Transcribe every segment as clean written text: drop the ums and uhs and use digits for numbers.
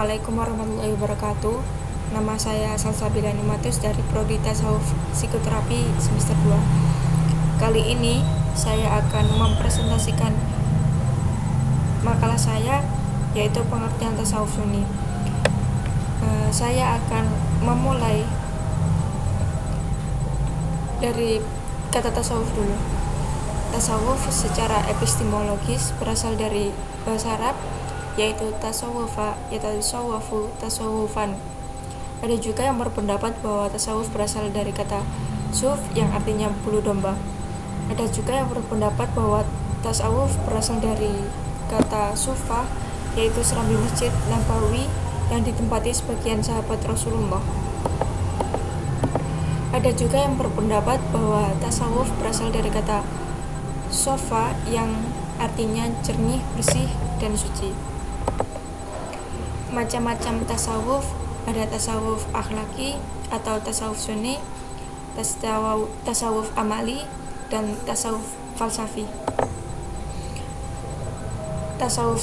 Assalamualaikum warahmatullahi wabarakatuh. Nama saya Salsabila Nimatus dari Prodi Tasawuf Psikoterapi semester 2. Kali ini saya akan mempresentasikan makalah saya, yaitu pengertian tasawuf sunni. Saya akan memulai dari kata tasawuf dulu. Tasawuf secara epistemologis berasal dari bahasa Arab, yaitu tasawufa, yatasawwafu, tasawufan. Ada juga yang berpendapat bahwa tasawuf berasal dari kata suf yang artinya bulu domba. Ada juga yang berpendapat bahwa tasawuf berasal dari kata sufa, yaitu serambi masjid Nabawi yang ditempati sebagian sahabat Rasulullah. Ada juga yang berpendapat bahwa tasawuf berasal dari kata sofa yang artinya jernih, bersih, dan suci. Macam-macam tasawuf, ada tasawuf akhlaki atau tasawuf sunni, tasawuf amali, dan tasawuf falsafi. Tasawuf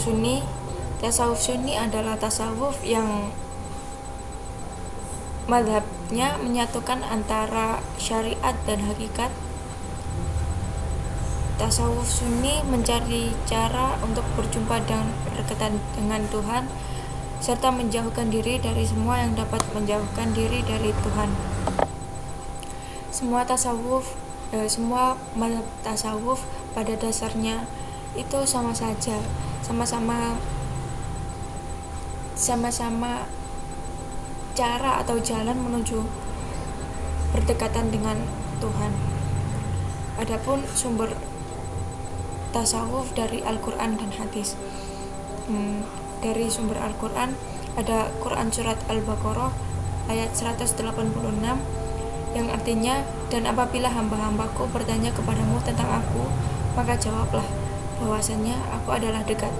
sunni adalah tasawuf yang mazhabnya menyatukan antara syariat dan hakikat. Tasawuf sunni mencari cara untuk berjumpa dan berdekatan dengan Tuhan, serta menjauhkan diri dari semua yang dapat menjauhkan diri dari Tuhan. Semua mazhab tasawuf pada dasarnya itu sama saja, sama-sama cara atau jalan menuju berdekatan dengan Tuhan. Adapun sumber tasawuf dari Al-Quran dan hadis. Dari sumber Al-Quran ada Quran surat Al-Baqarah ayat 186 yang artinya, dan apabila hamba-hambaku bertanya kepadamu tentang aku, maka jawablah bahwasanya aku adalah dekat.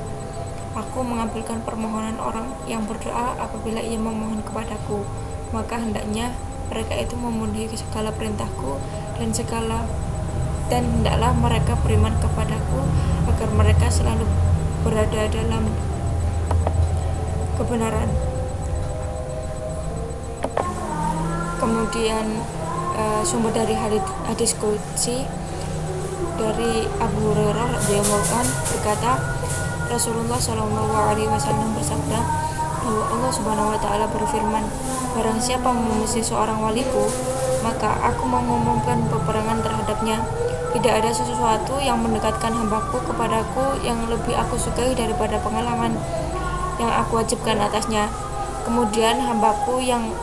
Aku mengabulkan permohonan orang yang berdoa apabila ia memohon kepadaku, maka hendaknya mereka itu memenuhi segala perintahku dan hendaklah mereka beriman kepadaku agar mereka selalu berada dalam kebenaran. Kemudian sumber dari hadis qudsi dari Abu Hurairah radhiyallahu anhu berkata, Rasulullah SAW bersabda bahwa Allah Subhanahu wa Ta'ala berfirman, barang siapa memuji seorang waliku, maka aku mengumumkan peperangan terhadapnya. Tidak ada sesuatu yang mendekatkan hambaku kepadaku yang lebih aku sukai daripada pengalaman yang aku wajibkan atasnya. Kemudian hambaku yang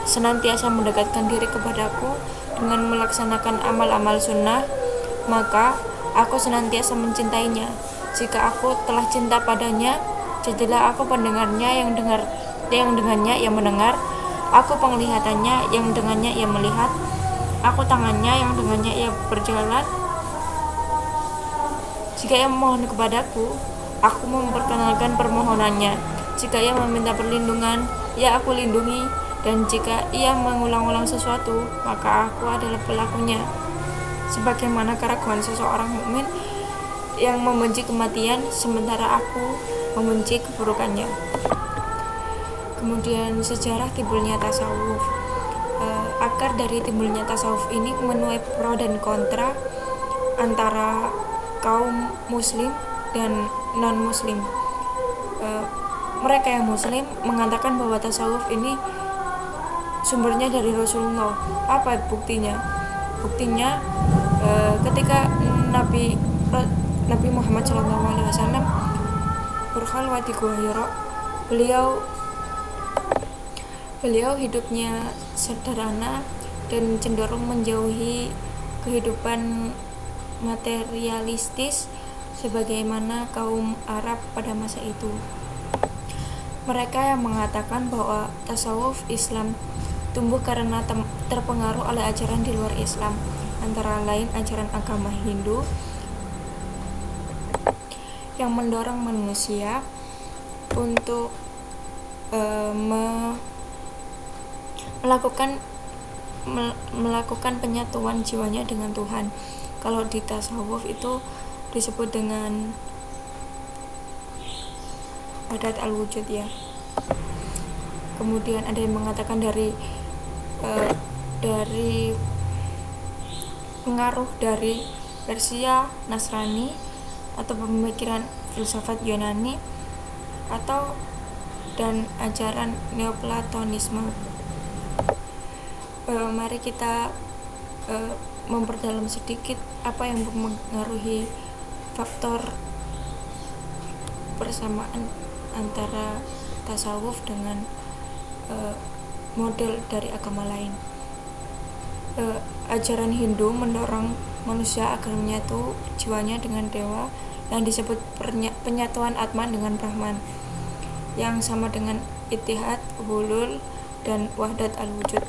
senantiasa mendekatkan diri kepadaku dengan melaksanakan amal-amal sunnah, maka aku senantiasa mencintainya. Jika aku telah cinta padanya, jadilah aku pendengarnya yang dengannya ia mendengar, aku penglihatannya yang dengannya ia melihat, aku tangannya yang dengannya ia berjalan. Jika ia memohon kepadaku, aku memperkenalkan permohonannya. Jika ia meminta perlindungan, ya aku lindungi. Dan jika ia mengulang-ulang sesuatu, maka aku adalah pelakunya. Sebagaimana keraguan seseorang mukmin yang membenci kematian, sementara aku membenci keburukannya. Kemudian sejarah timbulnya tasawuf. Akar dari timbulnya tasawuf ini menuai pro dan kontra antara kaum muslim dan non-muslim. Mereka yang muslim mengatakan bahwa tasawuf ini sumbernya dari Rasulullah. Apa buktinya? Buktinya ketika Nabi Muhammad SAW berkhalwat di Gua Hira, beliau hidupnya sederhana dan cenderung menjauhi kehidupan materialistis sebagaimana kaum Arab pada masa itu. Mereka yang mengatakan bahwa tasawuf Islam tumbuh karena terpengaruh oleh ajaran di luar Islam, antara lain ajaran agama Hindu yang mendorong manusia untuk melakukan penyatuan jiwanya dengan Tuhan. Kalau di tasawuf itu disebut dengan wadat al-wujud ya. Kemudian ada yang mengatakan dari pengaruh dari Persia, Nasrani, atau pemikiran filsafat Yunani, dan ajaran Neoplatonisme. Mari kita memperdalam sedikit apa yang mempengaruhi faktor persamaan antara tasawuf dengan model dari agama lain. Ajaran Hindu mendorong manusia agar menyatu jiwanya dengan dewa yang disebut penyatuan Atman dengan Brahman, yang sama dengan Ittihad, Hulul, dan Wahdat al-Wujud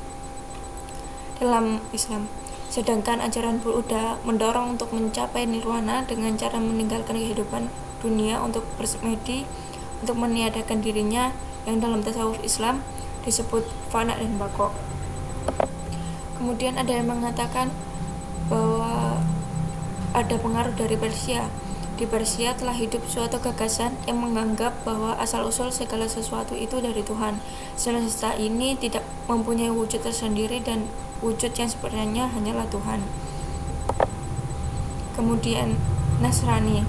dalam Islam. Sedangkan ajaran Buddha mendorong untuk mencapai nirwana dengan cara meninggalkan kehidupan dunia untuk bersemedi untuk meniadakan dirinya, yang dalam tasawuf Islam disebut fana dan baqo. Kemudian ada yang mengatakan bahwa ada pengaruh dari Persia. Di Persia telah hidup suatu gagasan yang menganggap bahwa asal-usul segala sesuatu itu dari Tuhan. Semesta ini tidak mempunyai wujud tersendiri dan wujud yang sebenarnya hanyalah Tuhan. Kemudian Nasrani.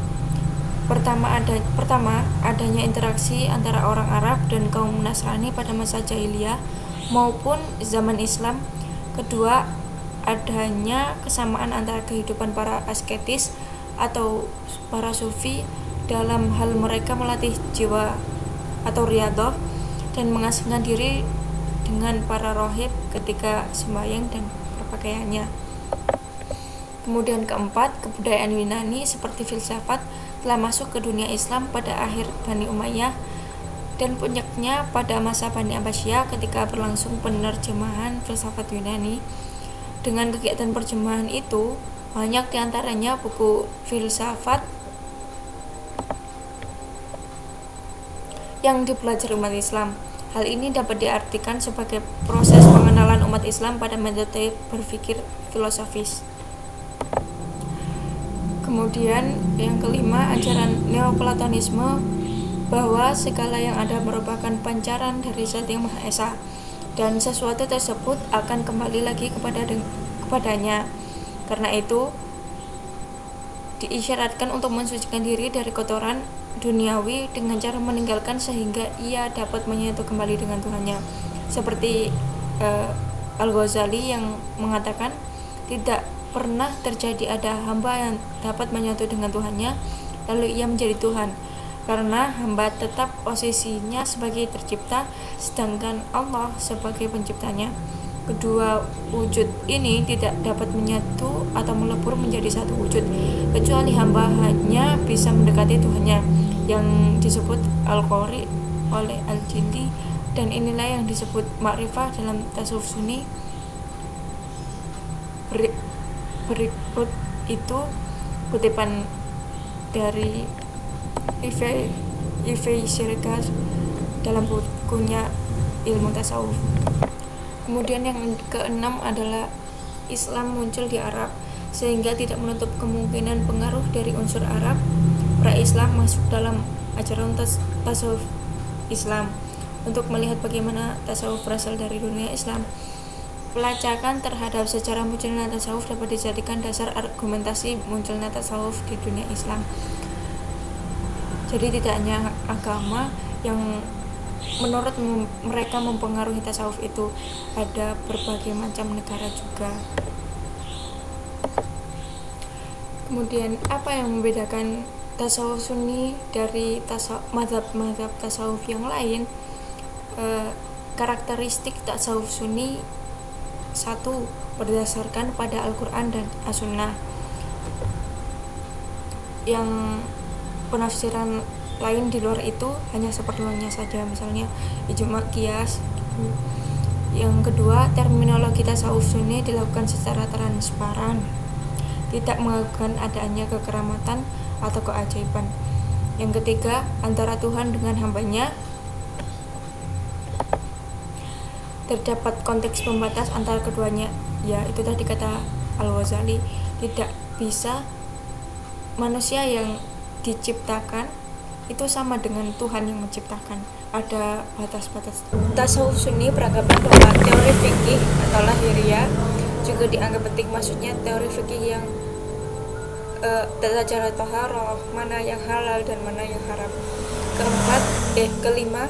Pertama, adanya interaksi antara orang Arab dan kaum Nasrani pada masa jahiliyah maupun zaman Islam. Kedua, adanya kesamaan antara kehidupan para asketis atau para sufi dalam hal mereka melatih jiwa atau riyadhah dan mengasingkan diri dengan para rohib ketika sembahyang dan berpakaiannya. Kemudian keempat, kebudayaan Yunani seperti filsafat telah masuk ke dunia Islam pada akhir Bani Umayyah dan puncaknya pada masa Bani Abbasiyah ketika berlangsung penerjemahan filsafat Yunani. Dengan kegiatan perjemahan itu, banyak diantaranya buku filsafat yang dipelajari umat Islam. Hal ini dapat diartikan sebagai proses pengenalan umat Islam pada metode berpikir filosofis. Kemudian yang kelima, ajaran Neoplatonisme bahwa segala yang ada merupakan pancaran dari Zat yang Maha Esa dan sesuatu tersebut akan kembali lagi kepadanya. Karena itu diisyaratkan untuk mensucikan diri dari kotoran duniawi dengan cara meninggalkan sehingga ia dapat menyatu kembali dengan Tuhannya. Seperti Al-Ghazali yang mengatakan tidak pernah terjadi ada hamba yang dapat menyatu dengan Tuhannya lalu ia menjadi Tuhan, karena hamba tetap posisinya sebagai tercipta sedangkan Allah sebagai penciptanya. Kedua wujud ini tidak dapat menyatu atau melebur menjadi satu wujud kecuali hamba hanya bisa mendekati Tuhannya, yang disebut Al-Qori oleh Al-Jindi, dan inilah yang disebut makrifah dalam tasawuf Sunni. Berikut itu kutipan dari Yves Sirgas dalam bukunya Ilmu Tasawuf. Kemudian yang keenam adalah Islam muncul di Arab sehingga tidak menutup kemungkinan pengaruh dari unsur Arab pra-Islam masuk dalam ajaran tasawuf Islam. Untuk melihat bagaimana tasawuf berasal dari dunia Islam, pelacakan terhadap sejarah munculnya tasawuf dapat dijadikan dasar argumentasi munculnya tasawuf di dunia Islam. Jadi tidak hanya agama yang menurut mereka mempengaruhi tasawuf itu, ada berbagai macam negara juga. Kemudian apa yang membedakan tasawuf Sunni dari mazhab-mazhab tasawuf yang lain? Karakteristik tasawuf Sunni: 1. Berdasarkan pada Al-Quran dan As-Sunnah, yang penafsiran lain di luar itu hanya seperlunya saja, misalnya ijma, qiyas. Yang kedua, terminologi tasawuf Sunni dilakukan secara transparan, tidak mengagukan adanya kekeramatan atau keajaiban. Yang ketiga, antara Tuhan dengan hambanya terdapat konteks pembatas antara keduanya, ya itu tadi kata Al-Ghazali, tidak bisa manusia yang diciptakan itu sama dengan Tuhan yang menciptakan. ada batas-batas. Tasawuf Sunni beranggapan bahwa teori fikih atau lahiriah juga dianggap penting, maksudnya teori fikih yang tata cara toharoh, mana yang halal dan mana yang haram. Kelima,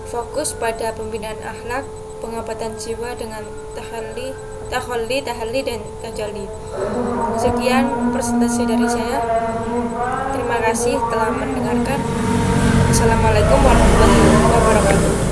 fokus pada pembinaan akhlak, pengobatan jiwa dengan tahalli dan tajalli. Sekian presentasi dari saya. Terima kasih telah mendengarkan. Assalamualaikum warahmatullahi wabarakatuh.